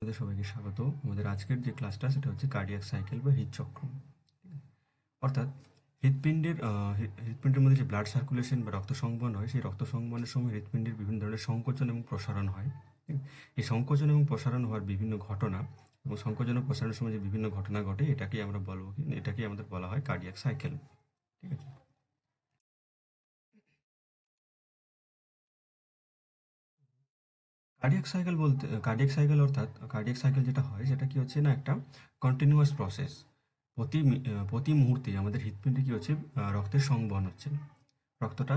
আপনাদের সবাইকে স্বাগত। আমাদের আজকের যে ক্লাসটা সেটা হচ্ছে কার্ডিয়াক সাইকেল বা হৃদচক্র। অর্থাৎ হৃৎপিণ্ডের মধ্যে যে ব্লাড সার্কুলেশন বা রক্ত সংবহন হয়, সেই রক্ত সংবহনের সময় হৃৎপিণ্ডের বিভিন্ন ধরনের সংকোচন এবং প্রসারণ হয়। ঠিক আছে? এই সংকোচন এবং প্রসারণ হওয়ার বিভিন্ন ঘটনা এবং সংকোচন ও প্রসারণের সময় যে বিভিন্ন ঘটনা ঘটে, এটাকেই আমাদের বলা হয় কার্ডিয়াক সাইকেল। ঠিক আছে? কার্ডিয়াক সাইকেল অর্থাৎ কার্ডিয়াক সাইকেল যেটা হয় সেটা কি হচ্ছে না, একটা কন্টিনিউয়াস প্রসেস। প্রতি মুহূর্তে আমাদের হৃৎপিণ্ডে কি হচ্ছে, রক্তের সংবহন হচ্ছে। রক্তটা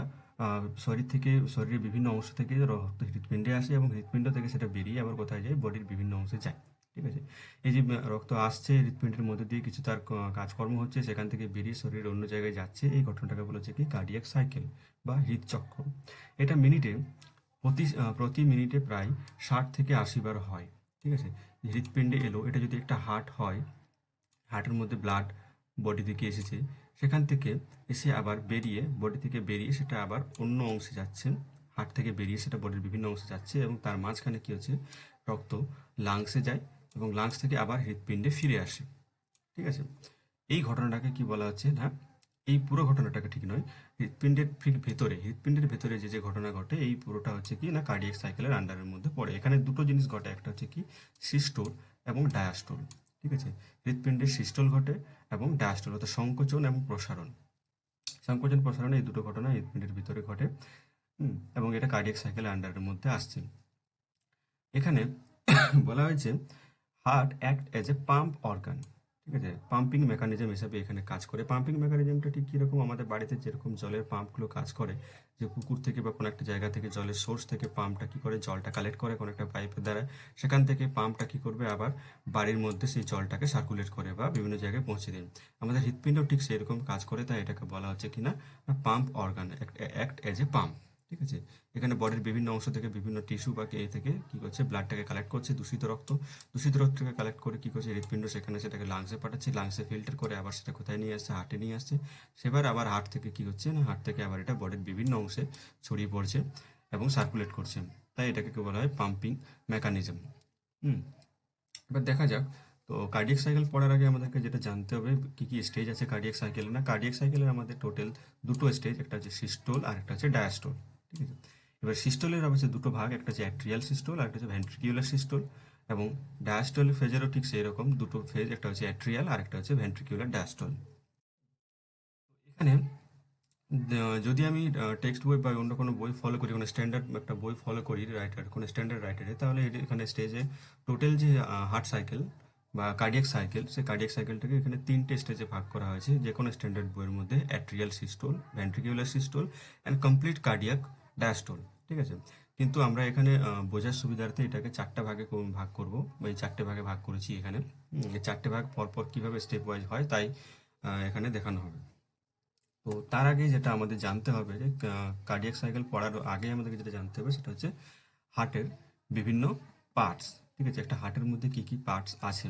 শরীরের বিভিন্ন অংশ থেকে রক্ত হৃৎপিণ্ডে আসে এবং হৃৎপিণ্ড থেকে সেটা বেরিয়ে আবার কোথায় যায়, বডির বিভিন্ন অংশে যায়। ঠিক আছে? এই যে রক্ত আসছে হৃৎপিণ্ডের মধ্যে দিয়ে, কিছু তার কাজকর্ম হচ্ছে, সেখান থেকে বেরিয়ে শরীরের অন্য জায়গায় যাচ্ছে, এই ঘটনাটাকে বলা হচ্ছে কি কার্ডিয়াক সাইকেল বা হৃদচক্র। এটা প্রতি মিনিটে প্রায় 60 থেকে 80 বার হয়। ঠিক আছে? হৃৎপিণ্ডে এলো, এটা যদি একটা হার্ট হয়, হার্টের মধ্যে ব্লাড বডি থেকে এসেছে, সেখান থেকে এসে আবার বডি থেকে বেরিয়ে সেটা আবার অন্য অংশে যাচ্ছে। হার্ট থেকে বেরিয়ে সেটা বডির বিভিন্ন অংশে যাচ্ছে এবং তার মাঝখানে কি হচ্ছে, রক্ত লাংসে যায় এবং লাংস থেকে আবার হৃৎপিণ্ডে ফিরে আসে। ঠিক আছে? এই ঘটনাটাকে কি বলা হচ্ছে না, এই পুরো ঘটনাটাকে ঠিক নয়, হৃৎপিণ্ডের ভেতরে যে যে ঘটনা ঘটে, এই পুরোটা হচ্ছে কি না কার্ডিয়াক সাইকেলের আন্ডারের মধ্যে পড়ে। এখানে দুটো জিনিস ঘটে, একটা হচ্ছে কি সিস্টোল এবং ডায়াস্টোল। ঠিক আছে? হৃৎপিণ্ডের সিস্টোল ঘটে এবং ডায়াস্টোল অর্থাৎ সংকোচন এবং প্রসারণ। সংকোচন প্রসারণ এই দুটো ঘটনা হৃৎপিণ্ডের ভিতরে ঘটে। এবং এটা কার্ডিয়াক সাইকেলের আন্ডারের মধ্যে আসছে। এখানে বলা হয়েছে heart act as a pump organ. ঠিক আছে? পাম্পিং মেকানিজম হিসাবে এখানে কাজ করে। পাম্পিং মেকানিজমটা ঠিক কীরকম, আমাদের বাড়িতে যেরকম জলের পাম্পগুলো কাজ করে, যে পুকুর থেকে বা কোনো একটা জায়গা থেকে জলের সোর্স থেকে পাম্পটা কী করে জলটা কালেক্ট করে কোনো একটা পাইপের দ্বারা, সেখান থেকে পাম্পটা কী করবে, আবার বাড়ির মধ্যে সেই জলটাকে সার্কুলেট করে বা বিভিন্ন জায়গায় পৌঁছে দেয়। আমাদের হৃৎপিণ্ডও ঠিক সেরকম কাজ করে, তাই এটাকে বলা হচ্ছে কিনা pump organ, act as a pump. ঠিক আছে? এখানে বডির বিভিন্ন অংশ থেকে বিভিন্ন টিস্যু বা এ থেকে কি করছে, ব্লাডটাকে কালেক্ট করছে, দূষিত রক্তকে কালেক্ট করে কি করছে হৃৎপিণ্ড, সেটাকে লাংসে পাঠাচ্ছে, লাংসে ফিল্টার করে আবার সেটা কোথায় নিয়ে আসছে, হার্টে নিয়ে আসছে। সেবার আবার হার্ট থেকে কি হচ্ছে না, হার্ট থেকে আবার এটা বডির বিভিন্ন অংশে ছড়িয়ে পড়ছে এবং সার্কুলেট করছে। তাই এটাকে কি বলা হয়, পাম্পিং মেকানিজম। হুম এবার দেখা যাক। তো কার্ডিয়াক সাইকেল পড়ার আগে আমাদেরকে যেটা জানতে হবে, কি কি স্টেজ আছে কার্ডিয়াক সাইকেলে। না, কার্ডিয়াক সাইকেলের আমাদের টোটাল দুটো স্টেজ, একটা হচ্ছে সিস্টোল আর একটা হচ্ছে ডায়াস্টোল। ঠিক আছে? এবার সিস্টোলের হচ্ছে দুটো ভাগ, একটা হচ্ছে অ্যাট্রিয়াল সিস্টোল আর একটা হচ্ছে ভেন্ট্রিকিউলার সিস্টোল। এবং ডায়াস্টোল ফেজেরও ঠিক সেই রকম দুটো ফেজ, একটা হচ্ছে অ্যাট্রিয়াল আর একটা হচ্ছে ভেন্ট্রিকিউলার ডায়াস্টোল। এখানে যদি আমি টেক্সট বই বা অন্য কোনো বই ফলো করি, কোনো স্ট্যান্ডার্ড একটা বই ফলো করি, কোনো স্ট্যান্ডার্ড রাইটারে, তাহলে এখানে স্টেজে টোটাল যে হার্ট সাইকেল বা কার্ডিয়াক সাইকেল, সেই কার্ডিয়াক সাইকেলটাকে এখানে 3টে স্টেজে ভাগ করা হয়েছে যে কোনো স্ট্যান্ডার্ড বইয়ের মধ্যে: atrial systole, ventricular systole and complete cardiac diastole. ঠিক আছে? কিন্তু আমরা এখানে বোঝার সুবিধার্থে এটাকে 4টা ভাগে ভাগ করব, বা এই 4টে ভাগে ভাগ করেছি এখানে। এই 4টে ভাগ পরপর কীভাবে স্টেপ ওয়াইজ হয় তাই এখানে দেখানো হবে। তো তার আগে যেটা আমাদের জানতে হবে, যে কার্ডিয়াক সাইকেল পড়ার আগে আমাদেরকে যেটা জানতে হবে সেটা হচ্ছে হার্টের বিভিন্ন পার্টস। ঠিক আছে? একটা হার্টের মধ্যে কি কি পার্টস আছে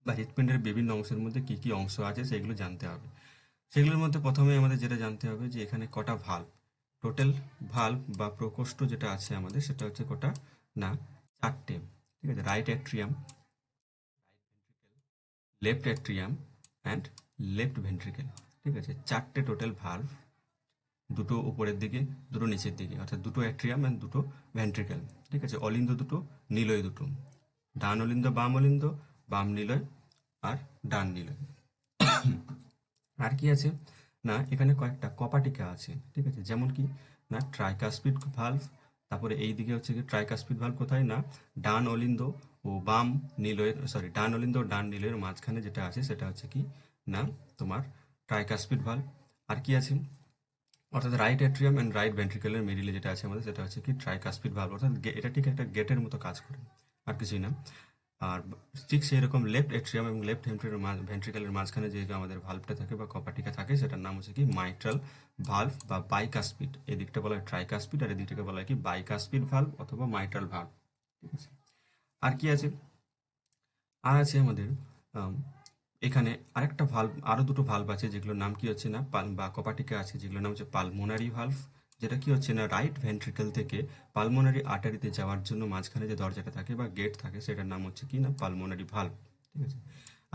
বা হৃৎপিণ্ডের বিভিন্ন অংশের মধ্যে কি কি অংশ আছে সেগুলো জানতে হবে। সেগুলোর মধ্যে প্রথমে আমাদের যেটা জানতে হবে যে এখানে কটা ভাল্ব, টোটাল ভাল্ব বা প্রকোষ্ঠ যেটা আছে আমাদের, সেটা হচ্ছে কটা না, 4টে। ঠিক আছে? Right atrium, left atrium and left ventricle. ঠিক আছে? 4টে টোটাল ভাল্ব, দুটো উপরের দিকে, দুটো নিচের দিকে, অর্থাৎ দুটো অ্যাট্রিয়াম অ্যান্ড দুটো ভেন্ট্রিকেল। ঠিক আছে? অলিন্দ দুটো, নিলয় দুটো, ডান অলিন্দ, বাম নিলয় আর ডান নিলয়। আর কি আছে না, এখানে কয়েকটা কপাটিকা আছে। ঠিক আছে? যেমন কি না, ট্রাইকাসপিড ভালভ। তারপরে এই দিকে হচ্ছে কি ট্রাইকাসপিড ভালভ কোথায় না, ডান অলিন্দ ও ডান নিলয়ের মাঝখানে যেটা আছে সেটা হচ্ছে কি না তোমার ট্রাইকাসপিড ভালভ। আর কি আছে, অর্থাৎ রাইট অ্যাট্রিয়াম অ্যান্ড রাইট ভেন্ট্রিকেলের মিডিলে যেটা আছে আমাদের, সেটা হচ্ছে কি ট্রাইকাসপিড ভালভ। অর্থাৎ এটা ঠিক একটা গেটের মতো কাজ করে, আর কিছুই না। আর ঠিক সেই রকম লেফট অ্যাট্রিয়াম এবং লেফট ভেন্ট্রিকেলের মাঝখানে যে আমাদের ভালভটা থাকে বা কপাটিকা থাকে, সেটার নাম হচ্ছে কি মাইট্রাল ভালভ বা বাইকাসপিড। এদিকটা বলা হয় ট্রাইকাসপিড আর এদিকটাকে বলা হয় কি বাইকাসপিড ভালভ অথবা মাইট্রাল ভালভ। ঠিক আছে? আর কি আছে, আর আছে আমাদের আম, এখানে আরো দুটো ভালভ আছে, যেগুলোর নাম কি হচ্ছে না বা কপাটিকা আছে, যেগুলোর নাম হচ্ছে পালমোনারি ভালভ, যেটা কি হচ্ছে না রাইট ভেন্ট্রিকল থেকে পালমোনারি আর্টারিতে যাওয়ার জন্য মাঝখানে যে দরজাটা থাকে বা গেট থাকে সেটার নাম হচ্ছে কি না পালমোনারি ভালভ। ঠিক আছে।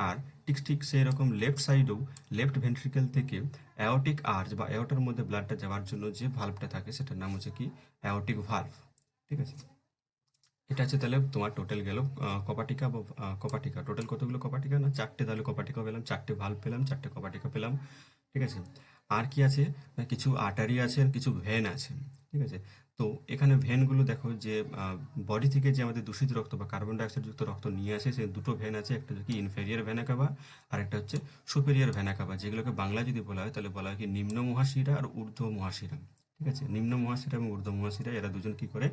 আর ঠিক ঠিক সেই রকম লেফট সাইডেও লেফট ভেন্ট্রিকল থেকে অ্যাওর্টিক আর্চ বা অ্যাওর্টার মধ্যে ব্লাডটা যাওয়ার জন্য যে ভালভটা থাকে সেটার নাম হচ্ছে কি অ্যাওর্টিক ভালভ। ঠিক আছে। এটা আছে তাহলে তোমার টোটাল গেল কপাটিকা বা কপাটিকা। টোটাল কতগুলো কপাটিকা না চারটে, তাহলে কপাটিকা পেলাম, চারটে ভালভ পেলাম, চারটে কপাটিকা পেলাম। ঠিক আছে। আর কি আছে না কিছু আর্টারি আছে আর কিছু ভেন আছে। ঠিক আছে। তো এখানে ভেনগুলো দেখো যে বডি থেকে যে আমাদের দূষিত রক্ত বা কার্বন ডাইঅক্সাইড যুক্ত রক্ত নিয়ে আসে সে দুটো ভেন আছে, একটা হচ্ছে কি ইনফেরিয়র ভেনা কাভা আর একটা হচ্ছে সুপেরিয়র ভেনা কাভা, যেগুলোকে বাংলায় যদি বলা হয় তাহলে বলা হয় কি নিম্ন মহাশিরা আর ঊর্ধ্ব মহাশিরা। ঠিক আছে। নিম্ন মহাশিরা এবং ঊর্ধ্ব মহাশিরা এরা দুজন কি করে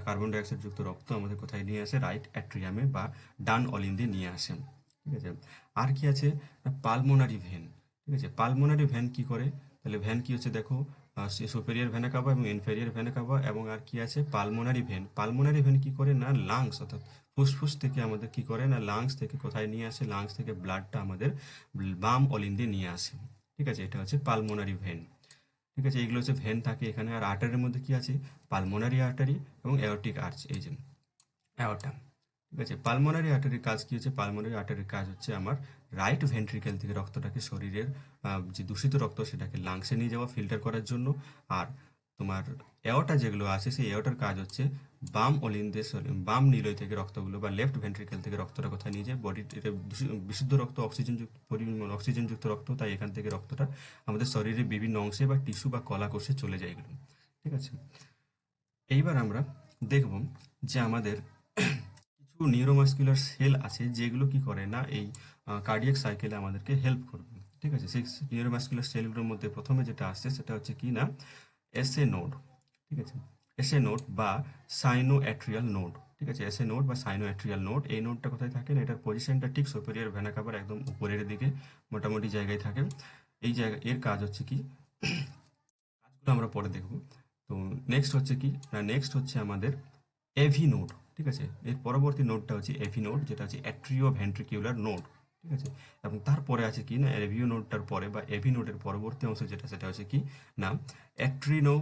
কার্বন ডাইঅক্সাইড যুক্ত রক্ত আমাদের কোথায় নিয়ে আসে রাইট অ্যাট্রিয়ামে বা ডান অলিন্দে নিয়ে আসে। ঠিক আছে। আর কি আছে পালমোনারি ভেন। ঠিক আছে। পালমোনারি ভ্যান কি করে, তাহলে ভ্যান কি হচ্ছে দেখো সুপেরিয়র ভেনা কাভা এবং ইনফেরিয়র ভেনা কাভা, এবং আর কি আছে পালমোনারি ভেন। পালমোনারি ভেন কি করে না লাংস অর্থাৎ ফুসফুস থেকে আমাদের কি করে না লাংস থেকে কোথায় নিয়ে আসে, লাংস থেকে ব্লাডটা আমাদের বাম অলিন্দে নিয়ে আসে। ঠিক আছে। এটা হচ্ছে পালমোনারি ভেন। ঠিক আছে। এইগুলো হচ্ছে ভেন থাকে এখানে। আর আর্টারির মধ্যে কি আছে পালমোনারি আর্টারি এবং এওরটিক আর্চ, এই যে অ্যাওর্টা। ঠিক আছে। পালমোনারি আর্টারির কাজ কি হচ্ছে, পালমোনারি আর্টারির কাজ হচ্ছে আমার রাইট ভেন্ট্রিকেল থেকে রক্তটাকে শরীরের যে দূষিত রক্ত সেটাকে লাংসে নিয়ে যাওয়া ফিল্টার করার জন্য। আর তোমার এওটা যেগুলো আছে সেই এওটার কাজ হচ্ছে বাম অলিন্দে বাম নিলয় থেকে রক্তগুলো বা লেফট ভেন্ট্রিকেল থেকে রক্তটা কোথায় নিয়ে যায় বডি, এটা বিশুদ্ধ রক্ত অক্সিজেন যুক্ত পরিমাণ অক্সিজেন যুক্ত রক্ত, তাই এখান থেকে রক্তটা আমাদের শরীরের বিভিন্ন অংশে বা টিস্যু বা কলা কোষে চলে যায় এগুলো। ঠিক আছে। এইবার আমরা দেখব যে আমাদের কিছু নিউরোমাস্কুলার সেল আছে যেগুলো কি করে না এই কার্ডিয়াক সাইকেলে আমাদেরকে হেল্প করবে। ঠিক আছে। সেই নিউরোমাস্কুলার সেলগুলোর মধ্যে প্রথমে যেটা আসছে সেটা হচ্ছে কি না এসএ নোড। ঠিক আছে। এসএ নোড বা সাইনো অ্যাট্রিয়াল নোড। ঠিক আছে। এসএ নোড বা সাইনো অ্যাট্রিয়াল নোড, এই নোডটা কোথায় থাকে না এটার পজিশনটা ঠিক সুপেরিয়র ভেনা কাভার একদম উপরের দিকে মোটামুটি জায়গায় থাকে। এই জায়গা এর কাজ হচ্ছে কি কাজগুলো আমরা পরে দেখব। তো নেক্সট হচ্ছে কি না নেক্সট হচ্ছে আমাদের এভি নোড। ঠিক আছে। এর পরবর্তী নোডটা হচ্ছে এভি নোড, যেটা হচ্ছে অ্যাট্রিও ভেন্ট্রিকিউলার নোড। ঠিক আছে। এবং তারপরে আছে কি না এভিও নোডটার পরে বা এভি নোডের পরবর্তী অংশ যেটা সেটা হচ্ছে কি না অ্যাট্রিনো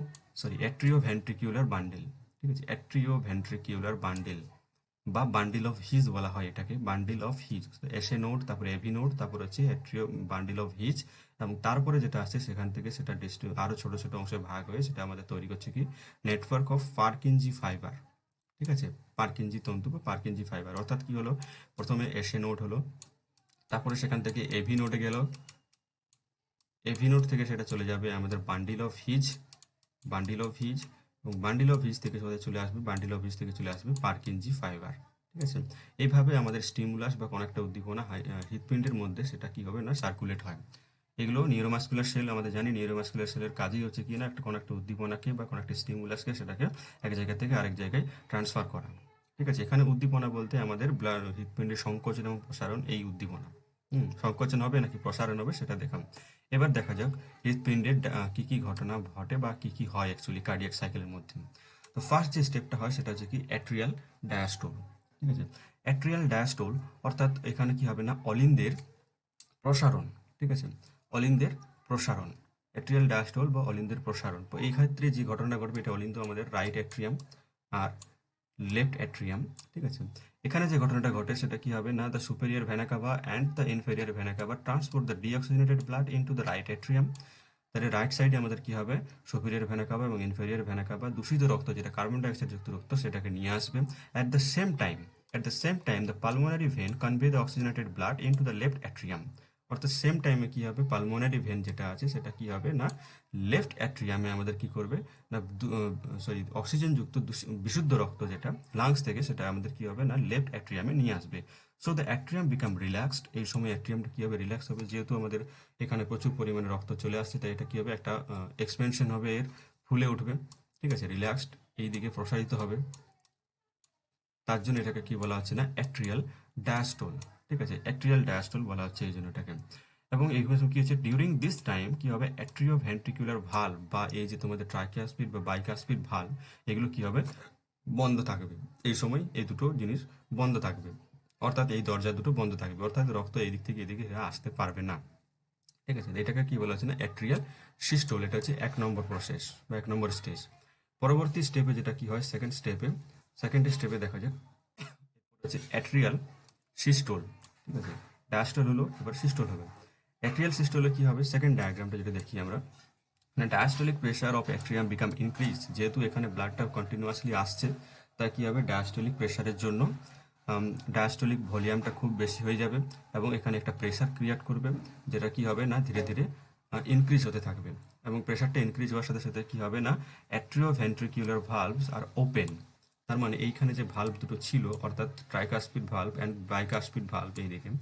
অ্যাট্রিও ভেন্ট্রিকিউলার বান্ডেল। ঠিক আছে। অ্যাট্রিও ভেন্ট্রিকিউলার বান্ডেল বা বান্ডিল অফ হিজ বলা হয় এটাকে, bundle of his. SA node, তারপরে এভি নোড, তারপরে হচ্ছে অ্যাট্রিও বান্ডিল অফ হিজ, এবং তারপরে যেটা আসছে সেখান থেকে সেটা আরো ছোট ছোট অংশে ভাগ হয়ে সেটা আমাদের তৈরি করছে কি নেটওয়ার্ক অফ পার্কিনজি ফাইবার। ঠিক আছে। পার্কিনজি তন্তু বা পার্কিনজি ফাইবার, অর্থাৎ কি হলো প্রথমে এসএ নোড হলো, তারপরে সেখান থেকে এভি নোডে গেল, এভি নোড থেকে সেটা চলে যাবে আমাদের bundle of his, bundle of his, এবং বান্ডিল অফ হিজ থেকে চলে আসবে বান্ডিল অফ হিজ থেকে চলে আসবে পার্কিনজি ফাইবার। ঠিক আছে। এইভাবে আমাদের স্টিমুলাস বা কোনো একটা উদ্দীপনা হৃৎপিণ্ডের মধ্যে সেটা কি হবে না সার্কুলেট হয়। এগুলো নিউরোমাস্কুলার সেল, আমাদের জানি নিউরোমাস্কুলার সেলের কাজই হচ্ছে কি না একটা কোনো একটা উদ্দীপনাকে বা কোনো একটা স্টিমুলাসকে সেটাকে এক জায়গা থেকে আরেক জায়গায় ট্রান্সফার করা। ঠিক আছে। এখানে উদ্দীপনা বলতে আমাদের ব্লাড হৃৎপিণ্ডের সংকোচন এবং প্রসারণ, এই উদ্দীপনা সংকোচন হবে নাকি প্রসারণ হবে সেটা দেখাম। এবার দেখা যাক হৃৎপিণ্ডের কি কি ঘটনা ঘটে বা কি কি হয় অ্যাকচুয়ালি কার্ডিয়াক সাইকেলের মধ্যে। তো ফার্স্ট যে স্টেপটা হয় সেটা হচ্ছে কি অ্যাট্রিয়াল ডায়াস্টোল। ঠিক আছে। অ্যাট্রিয়াল ডায়াস্টোল অর্থাৎ এখানে কি হবে না অলিন্দের প্রসারণ। ঠিক আছে। অলিন্দের প্রসারণ, অ্যাট্রিয়াল ডায়াস্টোল বা অলিন্দের প্রসারণ। তো এই ক্ষেত্রে যে ঘটনা ঘটবে এটা অলিন্দ আমাদের রাইট অ্যাট্রিয়াম আর লেফট অ্যাট্রিয়াম। ঠিক আছে। এখানে যে ঘটনাটা ঘটে সেটা কি হবে না the superior vena CAVA and the inferior vena CAVA transport the deoxygenated blood into the right atrium. তাহলে রাইট সাইডে আমাদের কি হবে সুপেরিয়র ভেনা কাভা এবং ইনফেরিয়র ভেনা কাভা দূষিত রক্ত যেটা কার্বন ডাইঅক্সাইড যুক্ত রক্ত সেটাকে নিয়ে আসবে। At the same time the pulmonary vein convey the oxygenated blood into the left atrium। অর্থাৎ সেম টাইমে কি হবে পালমোনারি ভেন যেটা আছে সেটা কি হবে না লেফট অ্যাট্রিয়ামে আমাদের কি করবে না অক্সিজেন যুক্ত বিশুদ্ধ রক্ত যেটা লাংস থেকে সেটা আমাদের কি হবে না লেফট অ্যাট্রিয়ামে নিয়ে আসবে। So the atrium become relaxed. এই সময় অ্যাট্রিয়ামটা কি হবে রিল্যাক্স হবে, যেহেতু আমাদের এখানে প্রচুর পরিমাণে রক্ত চলে আসছে তাই এটা কি হবে একটা এক্সপেনশন হবে, এর ফুলে উঠবে। ঠিক আছে। রিল্যাক্সড এই দিকে প্রসারিত হবে, তার জন্য এটাকে কি বলা হচ্ছে না অ্যাট্রিয়াল ডায়াস্টোল। ঠিক আছে। অ্যাট্রিয়াল ডায়াস্টোল বলা হচ্ছে এই জন্য এটাকে। এবং এইভাবে কি হচ্ছে ডিউরিং দিস টাইম কি হবে অ্যাট্রিও ভেন্ট্রিকুলার ভালভ বা এই যে তোমাদের ট্রাইকিয়াসপিড বা বাইকাসপিড ভালভ এগুলো কি হবে বন্ধ থাকবে। এই সময় এই দুটো জিনিস বন্ধ থাকবে, অর্থাৎ এই দরজা দুটো বন্ধ থাকবে, অর্থাৎ রক্ত এই দিক থেকে এদিকে আসতে পারবে না। ঠিক আছে, এটাকে কি বলা হচ্ছে না অ্যাট্রিয়াল সিস্টোল। এটা হচ্ছে 1 নম্বর প্রসেস বা 1 নম্বর স্টেজ। পরবর্তী স্টেপে যেটা কি হয়, সেকেন্ড স্টেপে দেখা যাক হচ্ছে অ্যাট্রিয়াল সিস্টোল। ঠিক আছে, ডায়াস্টোল হলো, এবার সিস্টোল হবে। অ্যাট্রিয়াল সিস্টোলে কি হবে, সেকেন্ড ডায়াগ্রামটা যেটা দেখি আমরা, না diastolic pressure of atrium become increase. যেহেতু এখানে ব্লাডটা কন্টিনিউয়াসলি আসছে, তাই কি হবে, ডায়াস্টোলিক প্রেশারের জন্য ডায়াস্টোলিক ভলিউমটা খুব বেশি হয়ে যাবে এবং এখানে একটা প্রেশার ক্রিয়েট করবে, যেটা কি হবে না ধীরে ধীরে ইনক্রিজ হতে থাকবে। এবং প্রেশারটা ইনক্রিজ হওয়ার সাথে সাথে কি হবে না, অ্যাট্রিওভেন্ট্রিকুলার ভালভস আর ওপেন। তার মানে এইখানে যে ভালভ দুটো ছিল, অর্থাৎ tricuspid valve and bicuspid valve, এই দেখেন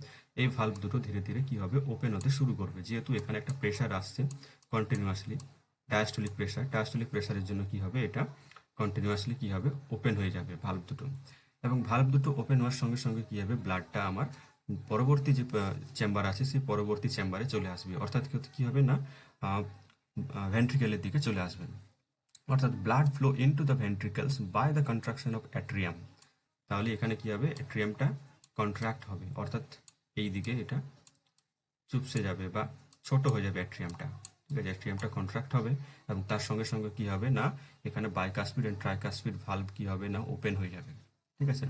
এই ভালভ দুটো ধীরে ধীরে কি হবে, ওপেন হতে শুরু করবে। যেহেতু এখানে একটা প্রেশার আসছে কন্টিনিউয়াসলি, ডায়াস্টোলিক প্রেশারের জন্য কি হবে, এটা কন্টিনিউয়াসলি কি হবে, ওপেন হয়ে যাবে ভালভ দুটো। এবং ভালভ দুটো ওপেন হওয়ার সঙ্গে সঙ্গে কি হবে, ব্লাডটা আমার পরবর্তী যে চেম্বার আছে সেই পরবর্তী চেম্বারে চলে আসবে, অর্থাৎ কি হবে না, ভেন্ট্রিকেলের দিকে চলে আসবে। অর্থাৎ blood flow into the ventricles by the contraction of atrium. তাহলে এখানে কি হবে, অ্যাট্রিয়ামটা কন্ট্রাক্ট হবে, অর্থাৎ এই দিকে এটা চুপসে যাবে বা ছোট হয়ে যাবে অ্যাট্রিয়ামটা। ঠিক আছে, অ্যাট্রিয়ামটা কন্ট্রাক্ট হবে এবং তার সঙ্গে সঙ্গে কি হবে না, এখানে বাইকাস্পিড এন্ড ট্রাইকাস্পিড ভালভ কি হবে না, ওপেন হয়ে যাবে। ঠিক আছে,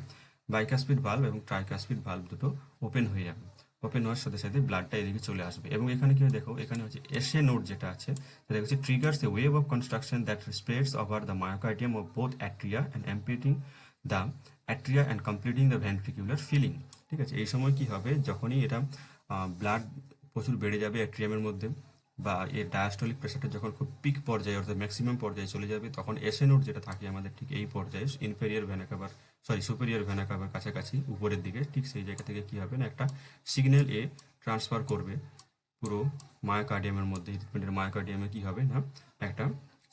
বাইকাস্পিড ভালভ এবং ট্রাইকাস্পিড ভালভ দুটো ওপেন হয়ে যাবে। ওপেন হওয়ার সাথে সাথে ব্লাডটা এদিকে চলে আসবে। এবং এখানে কি হয় দেখো, এখানে হচ্ছে এসএ নোড যেটা আছে, সেটা হচ্ছে triggers a wave of construction that spreads over the myocardium of both atria and emptying the atria and completing the ventricular filling. ঠিক আছে, এই সময় কি হবে, যখনই এটা ব্লাড প্রচুর বেড়ে যাবে অ্যাট্রিয়ামের মধ্যে, বা এর ডায়াস্টলিক প্রেশারটা যখন খুব পিক পর্যায়ে অর্থাৎ ম্যাক্সিমাম পর্যায়ে চলে যাবে, তখন এসএ নোড যেটা থাকে আমাদের ঠিক এই পর্যায়ে সুপেরিয়র ভেনা কাভার কাছাকাছি উপরের দিকে, ঠিক সেই জায়গা থেকে কি হবে না, একটা সিগন্যাল ট্রান্সফার করবে পুরো মায়োকার্ডিয়ামের মধ্যে। হৃৎপিণ্ডের মায়োকার্ডিয়ামে কি হবে না, একটা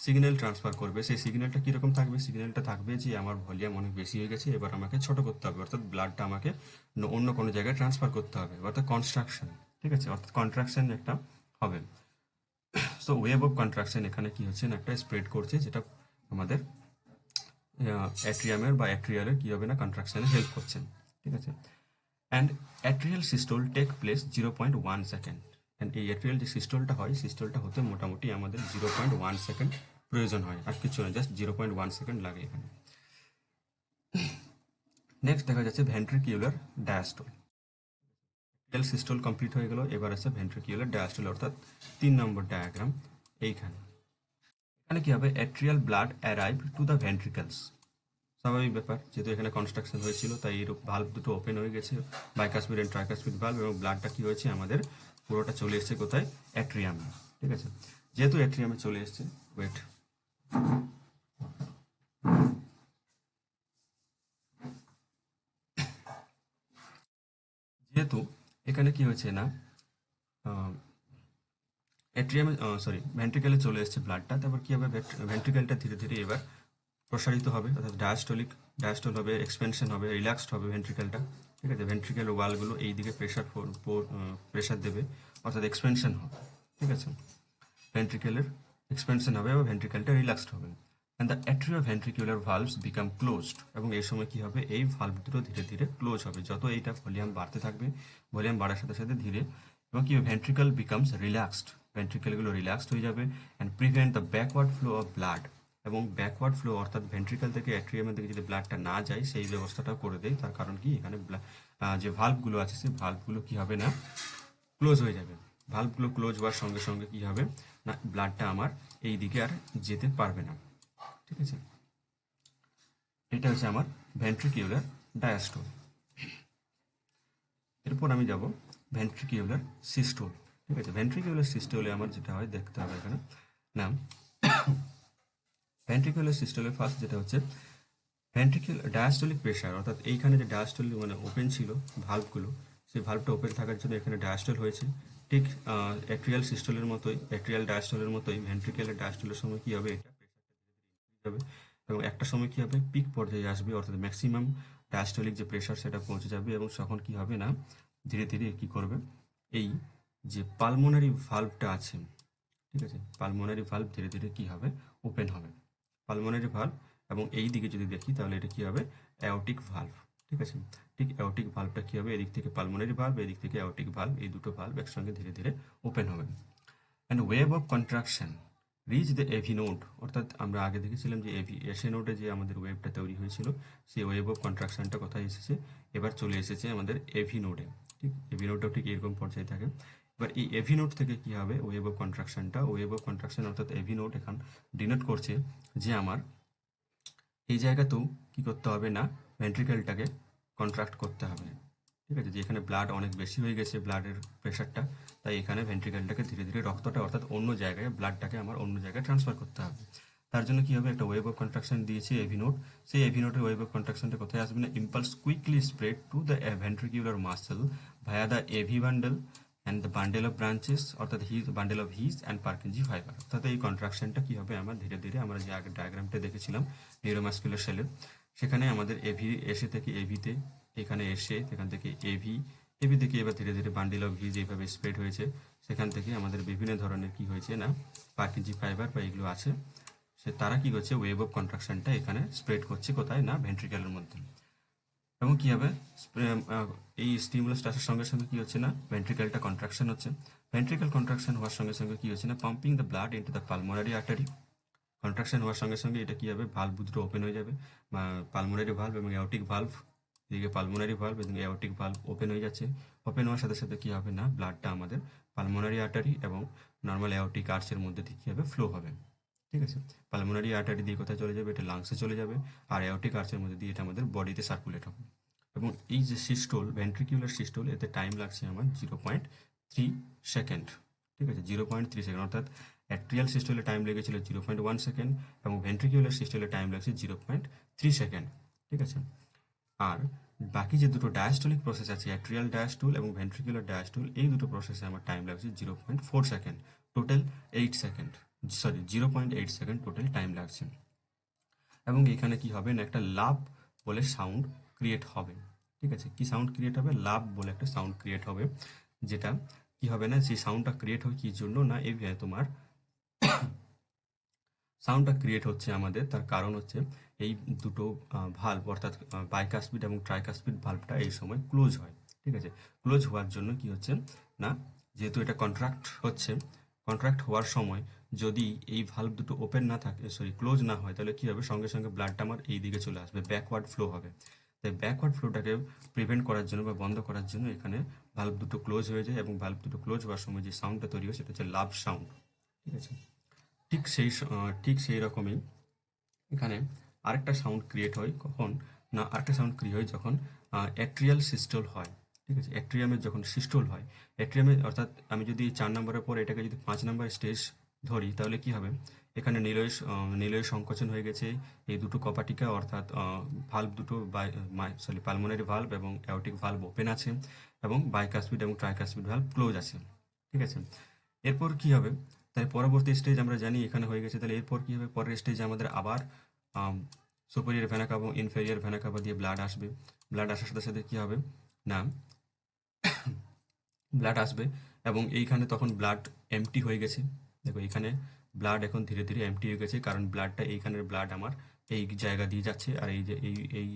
সিগন্যাল ট্রান্সফার করবে। সেই সিগন্যালটা কীরকম থাকবে, সিগন্যালটা থাকবে যে আমার ভলিউম অনেক বেশি হয়ে গেছে, এবার আমাকে ছোট করতে হবে, অর্থাৎ ব্লাডটা আমাকে অন্য কোনো জায়গায় ট্রান্সফার করতে হবে, অর্থাৎ কনস্ট্রাকশন। ঠিক আছে, অর্থাৎ কন্ট্রাকশন একটা হবে। সো ওয়েভ অফ কন্ট্রাকশন এখানে কি হচ্ছে না, একটা স্প্রেড করছে, যেটা আমাদের অ্যাট্রিয়ামের বা অ্যাট্রিয়ালের কি হবে না, কন্ট্রাকশনে হেল্প করছে। ঠিক আছে, and atrial systole take place 0.1 second. And এই অ্যাট্রিয়াল যে সিস্টোলটা হয়, সিস্টোলটা হতে মোটামুটি আমাদের 0.1 সেকেন্ড প্রয়োজন হয়, আর কিছু না, জাস্ট 0.1 সেকেন্ড লাগে এখানে। নেক্সট দেখা যাচ্ছে ভেন্ট্রিকিউলার ডায়াস্টোল। অ্যাট্রিয়াল সিস্টোল কমপ্লিট হয়ে গেল, এবার আছে ভেন্ট্রিকিউলার ডায়াস্টোল, অর্থাৎ 3 নম্বর ডায়াগ্রাম এইখানে। এখানে কি হবে, atrial blood arrive to the ভেন্ট্রিকলস। স্বাভাবিক ব্যাপার, যেহেতু এখানে কনস্ট্রাকশন হয়েছিল, তাই এর ভালভ দুটো ওপেন হয়ে গেছে, বাইকাস্পিড এন্ড ট্রাইকাস্পিড ভালভ, এবং ব্লাডটা কি হয়েছে আমাদের পুরোটা চলে এসেছে কোথায়, অ্যাট্রিয়ামে। ঠিক আছে, যেহেতু অ্যাট্রিয়ামে চলে এসেছে, ওয়েট, যেহেতু এখানে কি হয়েছে না, অ্যাট্রিয়ামে ভেন্ট্রিকেলে চলে এসেছে ব্লাডটা, তারপর কি হবে, ভেন্ট্রিকেলটা ধীরে ধীরে এবার প্রসারিত হবে, অর্থাৎ ডায়াস্টল হবে, এক্সপেনশন হবে, রিল্যাক্সড হবে ভেন্ট্রিকেলটা। ঠিক আছে, ভেন্ট্রিকেল ওয়ালগুলো এই দিকে প্রেশার দেবে, অর্থাৎ এক্সপেনশন হবে। ঠিক আছে, ভেন্ট্রিকেলের এক্সপেনশন হবে এবং ভেন্ট্রিকেলটা রিল্যাক্সড হবে। And the atrioventricular ভালভস become closed. এবং এই সময় কি হবে, এই ভালভ দুটো ধীরে ধীরে ক্লোজ হবে, যত এইটা ভলিউম বাড়তে থাকবে, ভলিউম বাড়ার সাথে সাথে ধীরে, এবং কি ভেন্ট্রিকেল বিকামস রিল্যাক্সড, ভেন্ট্রিকেলগুলো রিল্যাক্সড হয়ে যাবে, and prevent the backward flow of blood. এবং ব্যাকওয়ার্ড ফ্লো অর্থাৎ ভেন্ট্রিকেল থেকে অ্যাট্রিয়ামের দিকে যদি ব্লাডটা না যায়, সেই ব্যবস্থাটাও করে দেয়। তার কারণ কি, এখানে যে ভালভগুলো আছে, সেই ভালভগুলো কি হবে না, ক্লোজ হয়ে যাবে। ভালভগুলো ক্লোজ হওয়ার সঙ্গে সঙ্গে কি হবে না, ব্লাডটা আমার এই দিকে আর যেতে পারবে না। ঠিক আছে, এটা হচ্ছে আমার ভেন্ট্রিকিউলার ডায়াস্টোল। এরপর আমি যাব ভেন্ট্রিকিউলার সিস্টোল। ঠিক আছে, ভেন্ট্রিকিউলার সিস্টোলে আমার যেটা হয় দেখতে হবে এখানে না, ভেন্ট্রিকুলার সিস্টোলের ফার্স্ট যেটা হচ্ছে ভেন্ট্রিকুলার ডায়াস্টোলিক প্রেশার, অর্থাৎ এইখানে যে ডায়াস্টোল মানে ওপেন ছিল ভালভগুলো, সেই ভালভটা ওপেন থাকার জন্য এখানে ডায়াস্টোল হয়েছে। ঠিক অ্যাট্রিয়াল সিস্টোলের মতোই, অ্যাট্রিয়াল ডায়াস্টোলের মতোই ভেন্ট্রিকুলার ডায়াস্টোলের সময় কি হবে, এটা প্রেশারটা যাবে এবং একটা সময় কি হবে, পিক পর্যায়ে আসবে, অর্থাৎ ম্যাক্সিমাম ডায়াস্টোলিক যে প্রেশার সেটা পৌঁছে যাবে, এবং তখন কি হবে না, ধীরে ধীরে কি করবে, এই যে পালমোনারি ভালভটা আছে, ঠিক আছে, পালমোনারি ভালভ ধীরে ধীরে কি হবে, ওপেন হবে, পালমোনারি ভালভ। এবং এই দিকে যদি দেখি তাহলে এটা কি হবে, অ্যাওর্টিক ভালভ। ঠিক আছে, ঠিক অ্যাওর্টিক ভালভটা কী হবে, এদিক থেকে পালমোনারি ভালভ, এদিক থেকে অ্যাওর্টিক ভালভ, এই দুটো ভালভ একসঙ্গে ধীরে ধীরে ওপেন হবে। And wave of contraction reach the AV node, অর্থাৎ আমরা আগে দেখেছিলাম যে এসএ নোডে যে আমাদের ওয়েভটা তৈরি হয়েছিল, সেই ওয়েভ অফ কন্ট্রাকশনটা কোথায় এসেছে, এবার চলে এসেছে আমাদের এভি নোডে। ঠিক এভি নোডটাও ঠিক এরকম পর্যায়ে থাকে। এবার এই এভি নোড থেকে কি হবে, ওয়েভ অফ কন্ট্রাকশনটা, ওয়েভ অফ কন্ট্রাকশন অর্থাৎ এভি নোড এখন ডিনোট করছে যে আমার এই জায়গাতেও কি করতে হবে না, ভেন্ট্রিকেলটাকে কন্ট্রাক্ট করতে হবে। ঠিক আছে, যে এখানে ব্লাড অনেক বেশি হয়ে গেছে, ব্লাডের প্রেশারটা, তাই এখানে ভেন্ট্রিকেলটাকে ধীরে ধীরে রক্তটা অর্থাৎ অন্য জায়গায়, ব্লাডটাকে আমার অন্য জায়গায় ট্রান্সফার করতে হবে। তার জন্য কি হবে, একটা ওয়েভ অফ কন্ট্রাকশন দিয়েছি এভি নোড, সেই এভি নোডের ওয়েভ অফ কন্ট্রাকশনটা কোথায় আসবে না, impulse quickly spread to the ventricular muscle via the AV bundle and the bundle of branches, অর্থাৎ bundle of His and Purkinje fibre. অর্থাৎ এই কন্ট্রাকশনটা কি হবে, আমার ধীরে ধীরে আমরা যে আগে ডায়াগ্রামটা দেখেছিলাম নিউরোমাস্কুলার সেলের, সেখানে আমাদের এভি এসে থেকে এভিতে, এখানে এসে এখান থেকে এভি, এভি থেকে এবার ধীরে ধীরে বান্ডেল অফ হিজ এইভাবে স্প্রেড হয়েছে, সেখান থেকে আমাদের বিভিন্ন ধরনের কি হয়েছে না, পার্কিনজি ফাইবার বা এগুলো আছে, সে তারা কি করছে, ওয়েভ অফ কন্ট্রাকশনটা এখানে স্প্রেড করছে কোথায় না, ভেন্ট্রিকেলের মধ্যে। এবং কি হবে, এই স্টিমুলাসটা আসার সঙ্গে সঙ্গে কি হচ্ছে না, ভেন্ট্রিকেলটা কন্ট্রাকশন হচ্ছে, ভেন্ট্রিকেল কন্ট্রাকশন হওয়ার সঙ্গে সঙ্গে কি হচ্ছে না, pumping the blood into the pulmonary artery. Contraction হওয়ার সঙ্গে সঙ্গে এটা কি হবে, ভালভ দুটো ওপেন হয়ে যাবে, পালমোনারি ভালভ এবং অ্যাওর্টিক ভালভ, এদিকে পালমোনারি ভালভ এবং অ্যাওর্টিক ভালভ ওপেন হয়ে যাচ্ছে। ওপেন হওয়ার সাথে সাথে কি হবে না, ব্লাডটা আমাদের পালমোনারি আর্টারি এবং নর্মাল অ্যাওর্টিক আর্চের মধ্যে দিয়ে কি হবে, ফ্লো হবে। ঠিক আছে, পালমোনারি আর্টারি দিয়ে কোথায় চলে যাবে, এটা লাংসে চলে যাবে, আর অ্যাওর্টিক আর্চের মধ্যে দিয়ে এটা আমাদের বডিতে সার্কুলেট হবে। এবং এই যে সিস্টোল, ভেন্ট্রিকুলার সিস্টোল, এতে টাইম লাগছে আমার 0.3 সেকেন্ড। ঠিক আছে, 0.3 সেকেন্ড, অর্থাৎ অ্যাট্রিয়াল সিস্টোলে টাইম লেগেছিল 0.1 সেকেন্ড এবং ভেন্ট্রিকুলার সিস্টোলে টাইম লাগছে 0.3 সেকেন্ড। ঠিক আছে, আর বাকি যে দুটো ডায়াস্টোলিক প্রসেস আছে, অ্যাট্রিয়াল ডায়াস্টোল এবং ভেন্ট্রিকুলার ডায়াস্টোল, এই দুটো প্রসেসে আমার টাইম লাগছে 0.4 second, total 8 second, sorry 0.8 second total time লাগছে। এবং এখানে কি হবে না, একটা লাভ বলে সাউন্ড ক্রিয়েট হবে। ঠিক আছে, কি সাউন্ড ক্রিয়েট হবে, লাভ বলে একটা সাউন্ড ক্রিয়েট হবে, যেটা কি হবে না, সেই সাউন্ডটা ক্রিয়েট হয় কি জন্য না, এই তোমার সাউন্ডটা ক্রিয়েট হচ্ছে আমাদের, তার কারণ হচ্ছে এই দুটো ভালভ অর্থাৎ বাইকাসপিড এবং ট্রাইকাসপিড ভালভটা এই সময় ক্লোজ হয়। ঠিক আছে, ক্লোজ হওয়ার জন্য কি হচ্ছে না, যেহেতু এটা কন্ট্রাক্ট হচ্ছে, কন্ট্রাক্ট হওয়ার সময় যদি এই ভালভ দুটো ওপেন না থাকে, সরি ক্লোজ না হয়, তাহলে কি হবে, সঙ্গে সঙ্গে ব্লাডটা আমার এই দিকে চলে আসবে, ব্যাকওয়ার্ড ফ্লো হবে। তাই ব্যাকওয়ার্ড ফ্লোটাকে প্রিভেন্ট করার জন্য বা বন্ধ করার জন্য এখানে ভালভ দুটো ক্লোজ হয়ে যায়, এবং ভালভ দুটো ক্লোজ হওয়ার সময় যে সাউন্ডটা তৈরি হয় সেটা হচ্ছে লাভ সাউন্ড। ঠিক আছে, ঠিক সেই রকমই এখানে আরেকটা সাউন্ড ক্রিয়েট হয় কখন না, আরেকটা সাউন্ড ক্রিয়েট হয় যখন অ্যাট্রিয়াল সিস্টোল হয়। ঠিক আছে, অ্যাট্রিয়ামের যখন সিস্টোল হয়, অ্যাট্রিয়ামে অর্থাৎ আমি যদি 4 নম্বরের পর এটাকে যদি 5 নম্বর স্টেজ ধরি, তাহলে কি হবে, এখানে নিলয় সংকোচন হয়ে গেছে, এই দুটো কপাটিকা অর্থাৎ ভালভ দুটো পালমোনারি ভালভ এবং অ্যাওর্টিক ভালভ ওপেন আছে, এবং বাইকাসপিড এবং ট্রাইকাসপিড ভালভ ক্লোজ আছে। ঠিক আছে, এরপর কি হবে, তাই পরবর্তী স্টেজ আমরা জানি এখানে হয়ে গেছে, তাহলে এরপর কি হবে, পরের স্টেজে আমাদের আবার superior vena CAVA inferior vena CAVA দিয়ে ব্লাড আসবে। ব্লাড আসার সাথে সাথে কি হবে না, ব্লাড আসবে এবং এইখানে তখন ব্লাড এমটি হয়ে গেছে। দেখো এখানে ব্লাড এখন ধীরে ধীরে এমটি হয়ে গেছে, কারণ ব্লাডটা এইখানের ব্লাড আমার এই জায়গা দিয়ে যাচ্ছে, আর এই যে এই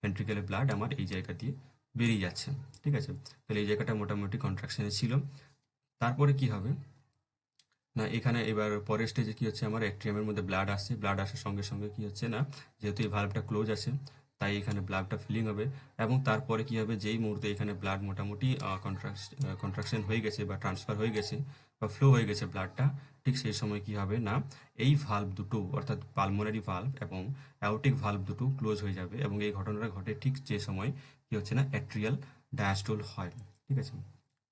ভেন্ট্রিকেলের ব্লাড আমার এই জায়গা দিয়ে বেরিয়ে যাচ্ছে। ঠিক আছে, তাহলে এই জায়গাটা মোটামুটি কন্ট্রাকশনে ছিল। তারপরে কি হবে না, এখানে এবার পরের স্টেজে কি হচ্ছে, আমার অ্যাট্রিয়ামের মধ্যে ব্লাড আসছে, ব্লাড আসার সঙ্গে সঙ্গে কি হচ্ছে না, যেহেতু এই ভালভটা ক্লোজ আছে, তাই এখানে ব্লাডটা ফিলিং হবে। এবং তারপরে কি হবে, যেই মুহূর্তে এখানে ব্লাড মোটামুটি কন্ট্রাকশন হয়ে গেছে বা ট্রান্সফার হয়ে গেছে বা ফ্লো হয়ে গেছে ব্লাডটা, ঠিক সেই সময় কি হবে না, এই ভালভ দুটো অর্থাৎ পালমোনারি ভালভ এবং অ্যাওর্টিক ভালভ দুটো ক্লোজ হয়ে যাবে। এবং এই ঘটনাটা ঘটে ঠিক যে সময় কি হচ্ছে না, অ্যাট্রিয়াল ডায়াস্টোল হয়। ঠিক আছে,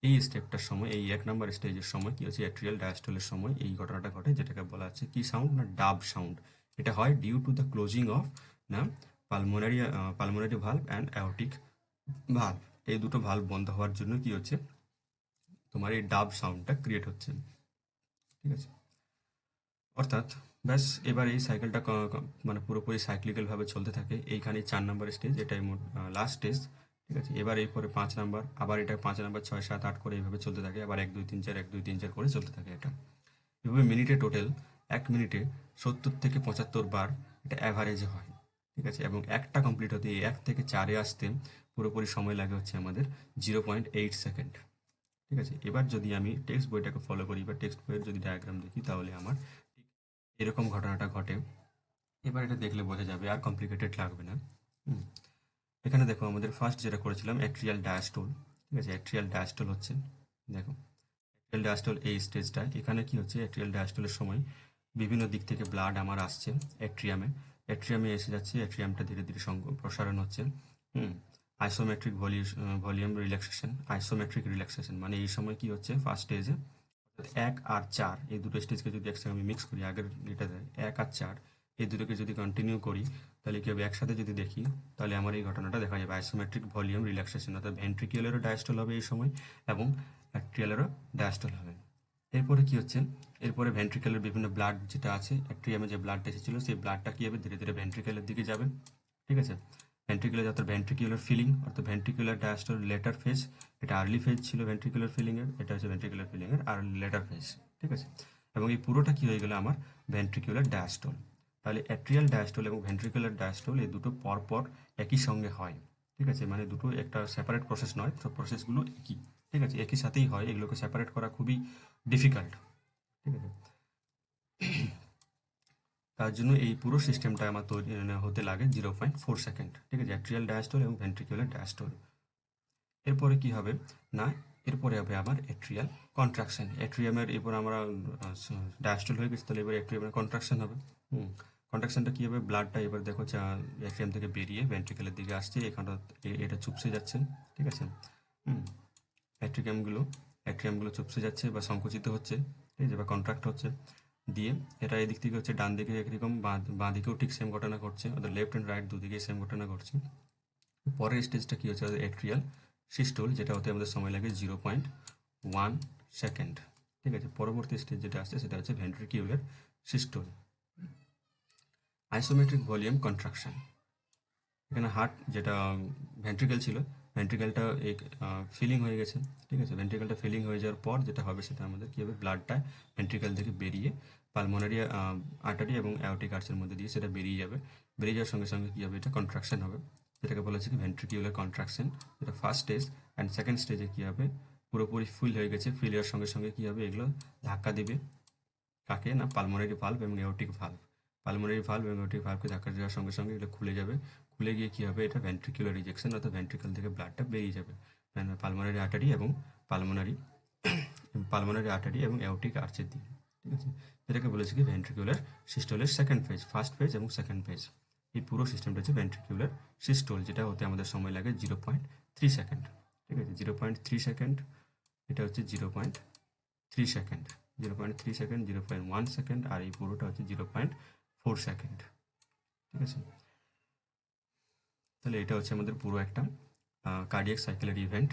এই স্টেপটার সময়, এই 1 নম্বর স্টেজের সময় কি হচ্ছে, অ্যাট্রিয়াল ডায়াস্টোলের সময় এই ঘটনাটা ঘটে, যেটাকে বলা হচ্ছে কি সাউন্ড না, ডাব সাউন্ড। এটা হয় due to the closing of না pulmonary valve and aortic valve, এই দুটো ভালভ বন্ধ হওয়ার জন্য কি হচ্ছে, তোমার এই ডাব সাউন্ডটা ক্রিয়েট হচ্ছে। ঠিক আছে, অর্থাৎ ব্যাস এবার এই সাইকেলটা মানে পুরোপুরি সাইক্লিক্যাল ভাবে চলতে থাকে। এইখানে 4 নম্বর স্টেজ, এটাই লাস্ট স্টেজ। ঠিক আছে, এবার এরপরে 5 নম্বর, আবার এটা 5 নম্বর, 6, 7, 8 করে এইভাবে চলতে থাকে, আবার 1, 2, 3, 4, 1, 2, 3, 4 করে চলতে থাকে এটা। এভাবে মিনিটে টোটাল 1 মিনিটে 70 থেকে 75 বার এটা অ্যাভারেজে হয়। ঠিক আছে, এবং একটা কমপ্লিট হতে 1 থেকে 4-এ আসতে পুরোপুরি সময় লাগে হচ্ছে আমাদের 0.8 সেকেন্ড। ঠিক আছে, এবার যদি আমি টেক্সট বইটাকে ফলো করি বা টেক্সট বইয়ের যদি ডায়াগ্রাম দেখি তাহলে আমার ঠিক এরকম ঘটনাটা ঘটে। এবার এটা দেখলে বোঝা যাবে, আর কমপ্লিকেটেড লাগবে না। হুম। এখানে দেখো আমাদের ফার্স্ট যেটা করেছিলাম অ্যাট্রিয়াল ডায়াস্টোল। ঠিক আছে, অ্যাট্রিয়াল ডায়াস্টোল হচ্ছে, দেখো অ্যাট্রিয়াল ডায়াস্টোল এই স্টেজটা, এখানে কি হচ্ছে অ্যাট্রিয়াল ডায়াস্টোলের সময় বিভিন্ন দিক থেকে ব্লাড আমার আসছে অ্যাট্রিয়ামে, অ্যাট্রিয়ামে এসে যাচ্ছে, অ্যাট্রিয়ামটা ধীরে ধীরে প্রসারণ হচ্ছে। হুম। Isometric volume relaxation, isometric relaxation মানে এই সময় কি হচ্ছে ফার্স্ট স্টেজে 1 আর 4 এই দুটো স্টেজকে যদি একসঙ্গে আমি মিক্স করি, আগের এটা 1 আর 4 এই দুটোকে যদি কন্টিনিউ করি তাহলে কি হবে, একসাথে যদি দেখি তাহলে আমার এই ঘটনাটা দেখা যাবে, আইসোমেট্রিক ভলিউম রিল্যাক্সেশন, অর্থাৎ ভেন্ট্রিকিউলারও ডায়াস্টল হবে এই সময় এবং অ্যাট্রিয়ালেরও ডায়াস্টল হবে। এরপরে কি হচ্ছে, এরপরে ভেন্ট্রিকেলের বিভিন্ন ব্লাড যেটা আছে, অ্যাট্রিয়ামে যে ব্লাডটা এসেছিল সেই ব্লাডটা কি হবে ধীরে ধীরে ভেন্ট্রিকেলের দিকে যাবে। ঠিক আছে, ভেন্ট্রিকুলার অর্থাৎ ভেন্ট্রিকুলার ফিলিং অর্থাৎ ভেন্ট্রিকুলার ডায়াস্টল লেটার ফেজ, এটা আর্লি ফেজ ছিল ভেন্ট্রিকুলার ফিলিংয়ের, এটা হচ্ছে ভেন্ট্রিকুলার ফিলিংয়ের আর লেটার ফেজ। ঠিক আছে, এবং এই পুরোটা কি হয়ে গেল আমার ভেন্ট্রিকুলার ডায়াস্টল। তাহলে অ্যাট্রিয়াল ডায়াস্টল এবং ভেন্ট্রিকুলার ডায়াস্টল এই দুটো পরপর একই সঙ্গে হয়। ঠিক আছে, মানে দুটো একটা সেপারেট প্রসেস নয়, সব প্রসেসগুলো একই। ঠিক আছে, একই সাথেই হয়, এগুলোকে সেপারেট করা খুবই ডিফিকাল্ট। ঠিক আছে, তার জন্য এই পুরো সিস্টেমটা আমার তৈরি হতে লাগে 0.4 সেকেন্ড। ঠিক আছে, অ্যাট্রিয়াল ডায়াস্টল এবং ভেন্ট্রিকুলার ডায়াস্টল। এরপরে কি হবে না, এরপরে হবে আবার অ্যাট্রিয়াল কন্ট্রাকশন। অ্যাট্রিয়ামের এরপর আমরা ডায়াস্টল হয়ে গেছে, তাহলে এবার অ্যাট্রিয়ামের কন্ট্রাকশন হবে। কন্ট্রাকশনটা কী হবে, ব্লাডটা এবার দেখো অ্যাট্রিয়াম থেকে বেরিয়ে ভেন্ট্রিকেলের দিকে আসছে, এখানটা এটা চুপসে যাচ্ছে। ঠিক আছে, অ্যাট্রিয়ামগুলো অ্যাট্রিয়ামগুলো চুপসে যাচ্ছে বা সংকুচিত হচ্ছে, ঠিক আছে, বা কন্ট্রাক্ট হচ্ছে। দিয়ে এটা এদিক থেকে হচ্ছে ডান দিকে একরকম, বাঁ দিকেও ঠিক সেম ঘটনা ঘটছে, অর্থাৎ লেফট অ্যান্ড রাইট দুদিকে সেম ঘটনা ঘটছে। পরের স্টেজটা কি হচ্ছে অ্যাট্রিয়াল সিস্টোল, যেটা হতে আমাদের সময় লাগে 0.1 সেকেন্ড। ঠিক আছে, পরবর্তী স্টেজ যেটা আসছে সেটা হচ্ছে ভেন্ট্রিকিউলার সিস্টোল। আইসোমেট্রিক ভলিউম কন্ট্রাকশন, এখানে হার্ট যেটা ভেন্ট্রিকেল ছিল, ভেন্ট্রিকেলটা ফিলিং হয়ে গেছে। ঠিক আছে, ভেন্ট্রিকেলটা ফিলিং হয়ে যাওয়ার পর যেটা হবে সেটা আমাদের কী হবে, ব্লাডটা ভেন্ট্রিকেল থেকে বেরিয়ে পালমোনারি আর্টারি এবং অ্যাওর্টিক আর্চের মধ্যে দিয়ে সেটা বেরিয়ে যাবে। বেরিয়ে যাওয়ার সঙ্গে সঙ্গে কী হবে, এটা কন্ট্রাকশন হবে, যেটাকে বলা হচ্ছে কি ভেন্ট্রিকিউলার কন্ট্রাকশন। যেটা ফার্স্ট স্টেজ অ্যান্ড সেকেন্ড স্টেজে কী হবে, পুরোপুরি ফুল হয়ে গেছে, ফিল হওয়ার সঙ্গে সঙ্গে কী হবে, এগুলো ধাক্কা দিবে কাকে না, পালমোনারি ভালভ এবং এওর্টিক ভালভ। পালমোনারি ভালভ এবং এওর্টিক ভালভকে ধাক্কা দেওয়ার সঙ্গে সঙ্গে এগুলো খুলে যাবে, খুলে গিয়ে কী হবে, এটা ভেন্ট্রিকুলার রিজেকশন, অর্থাৎ ভেন্ট্রিকল থেকে ব্লাডটা বেরিয়ে যাবে পালমোনারি আর্টারি এবং পালমোনারি পালমোনারি আর্টারি এবং এওর্টিক আর্চের দিকে। ঠিক আছে, যেটাকে বলেছি কি ভেন্ট্রিকুলার সিস্টোলের সেকেন্ড ফেজ, ফার্স্ট ফেজ এবং সেকেন্ড ফেজ। এই পুরো সিস্টেমটা হচ্ছে ভেন্ট্রিকুলার সিস্টোল, যেটা হতে আমাদের সময় লাগে 0.3 সেকেন্ড। ঠিক আছে, 0.3 সেকেন্ড, এটা হচ্ছে 0.3 সেকেন্ড, 0.3 সেকেন্ড, 0.1 সেকেন্ড, আর এই পুরোটা হচ্ছে 0.4 সেকেন্ড। ঠিক আছে, তাহলে এটা হচ্ছে আমাদের পুরো একটা কার্ডিয়াক সাইকেলের ইভেন্ট।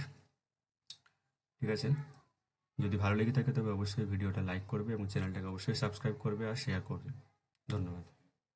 ঠিক আছে, যদি ভালো লেগে থাকে তবে অবশ্যই ভিডিওটা লাইক করবে এবং চ্যানেলটাকে অবশ্যই সাবস্ক্রাইব করবে আর শেয়ার করবে। ধন্যবাদ।